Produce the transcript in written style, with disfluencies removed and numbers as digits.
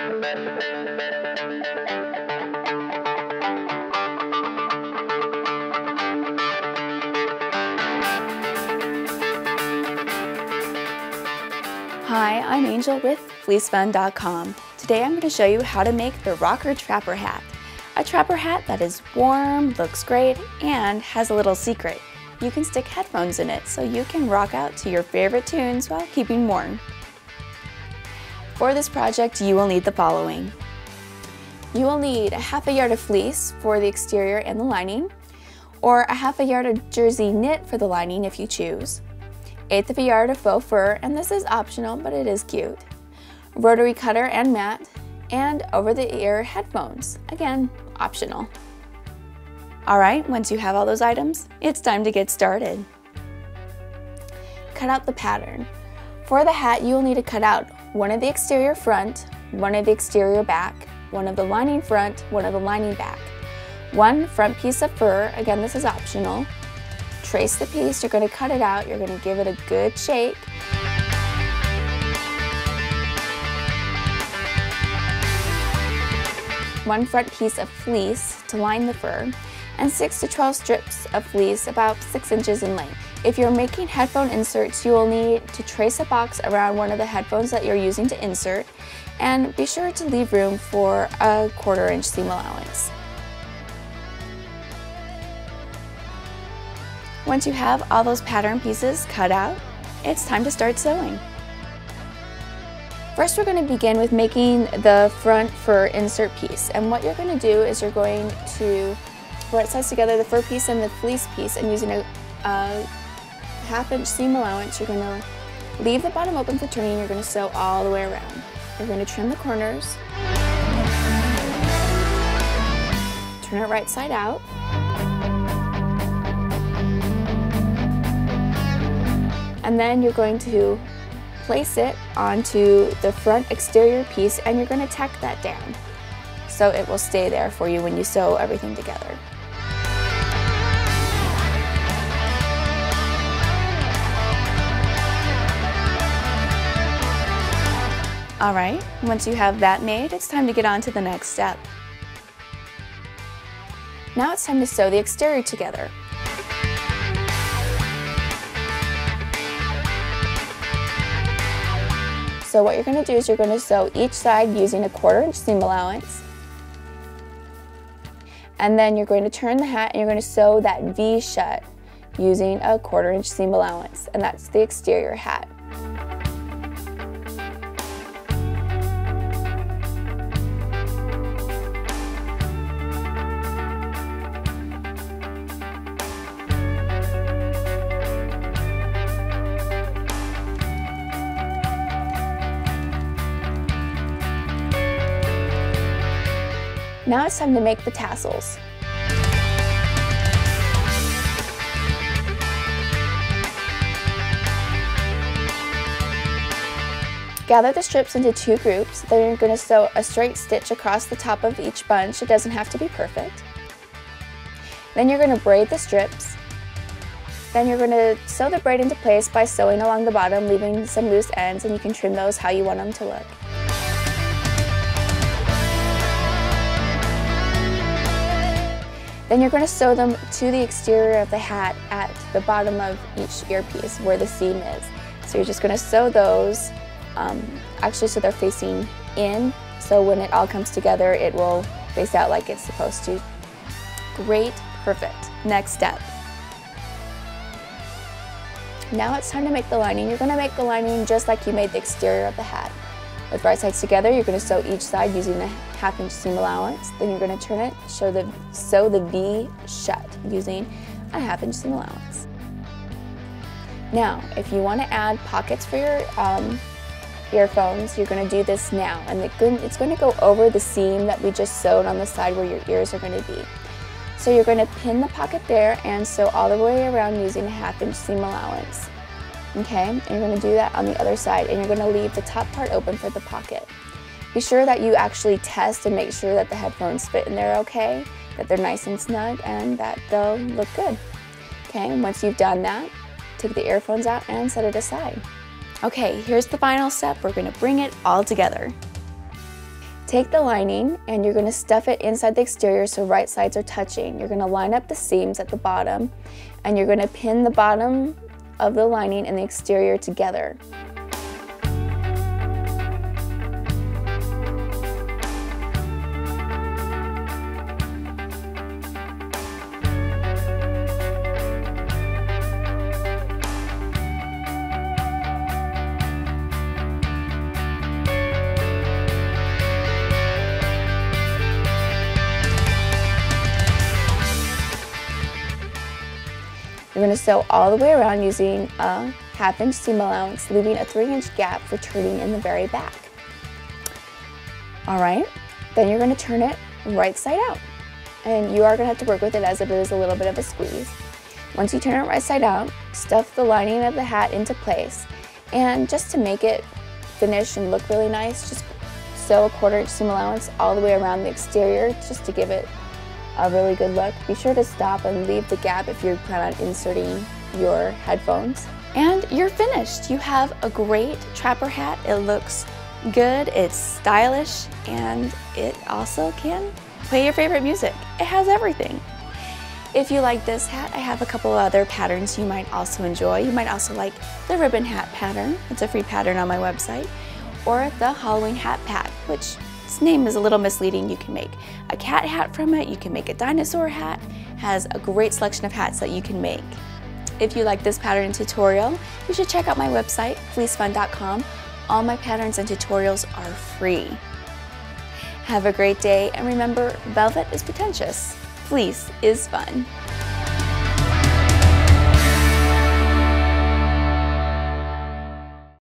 Hi, I'm Angel with FleeceFun.com. Today I'm going to show you how to make the rocker trapper hat. A trapper hat that is warm, looks great, and has a little secret. You can stick headphones in it so you can rock out to your favorite tunes while keeping warm. For this project, you will need the following. You will need a half a yard of fleece for the exterior and the lining, or a half a yard of jersey knit for the lining if you choose. 1/8 of a yard of faux fur, and this is optional, but it is cute. Rotary cutter and mat, and over-the-ear headphones, again, optional. Alright, once you have all those items, it's time to get started. Cut out the pattern. For the hat, you will need to cut out one of the exterior front, one of the exterior back, one of the lining front, one of the lining back. One front piece of fur, again, this is optional. Trace the piece, you're going to cut it out, you're going to give it a good shake. One front piece of fleece to line the fur, and 6 to 12 strips of fleece about 6 inches in length. If you're making headphone inserts, you will need to trace a box around one of the headphones that you're using to insert, and be sure to leave room for a 1/4 inch seam allowance. Once you have all those pattern pieces cut out, it's time to start sewing. First, we're going to begin with making the front fur insert piece. And what you're going to do is you're going to right sides together the fur piece and the fleece piece, and using a 1/2 inch seam allowance, you're going to leave the bottom open for turning. You're going to sew all the way around. You're going to trim the corners, turn it right side out, and then you're going to place it onto the front exterior piece, and you're going to tack that down so it will stay there for you when you sew everything together. Alright, once you have that made, it's time to get on to the next step. Now it's time to sew the exterior together. So what you're going to do is you're going to sew each side using a 1/4 inch seam allowance. And then you're going to turn the hat and you're going to sew that V shut using a 1/4 inch seam allowance. And that's the exterior hat. Now it's time to make the tassels. Gather the strips into 2 groups, then you're going to sew a straight stitch across the top of each bunch. It doesn't have to be perfect. Then you're going to braid the strips. Then you're going to sew the braid into place by sewing along the bottom, leaving some loose ends, and you can trim those how you want them to look. Then you're going to sew them to the exterior of the hat at the bottom of each earpiece where the seam is. So you're just going to sew those, actually so they're facing in, so when it all comes together it will face out like it's supposed to. Great, perfect. Next step. Now it's time to make the lining. You're going to make the lining just like you made the exterior of the hat. With right sides together, you're going to sew each side using a 1/2 inch seam allowance. Then you're going to turn it, sew the V shut using a 1/2 inch seam allowance. Now, if you want to add pockets for your earphones, you're going to do this now, and it's going to go over the seam that we just sewed on the side where your ears are going to be. So you're going to pin the pocket there and sew all the way around using a 1/2 inch seam allowance. Okay, and you're going to do that on the other side, and you're going to leave the top part open for the pocket. Be sure that you actually test and make sure that the headphones fit in there okay, that they're nice and snug, and that they'll look good. Okay, and once you've done that, take the earphones out and set it aside. Okay, here's the final step. We're going to bring it all together. Take the lining and you're going to stuff it inside the exterior so right sides are touching. You're going to line up the seams at the bottom and you're going to pin the bottom of the lining and the exterior together. You're going to sew all the way around using a 1/2 inch seam allowance, leaving a 3-inch gap for turning in the very back. All right, then you're going to turn it right side out. And you are going to have to work with it as it is a little bit of a squeeze. Once you turn it right side out, stuff the lining of the hat into place. And just to make it finish and look really nice, just sew a 1/4 inch seam allowance all the way around the exterior just to give it a really good look. Be sure to stop and leave the gap if you plan on inserting your headphones. And you're finished. You have a great trapper hat. It looks good, it's stylish, and it also can play your favorite music. It has everything. If you like this hat, I have a couple other patterns you might also enjoy. You might also like the ribbon hat pattern. It's a free pattern on my website. Or the Halloween hat pack, which its name is a little misleading. You can make a cat hat from it, you can make a dinosaur hat. It has a great selection of hats that you can make. If you like this pattern and tutorial, you should check out my website, fleecefun.com. All my patterns and tutorials are free. Have a great day, and remember, velvet is pretentious, fleece is fun.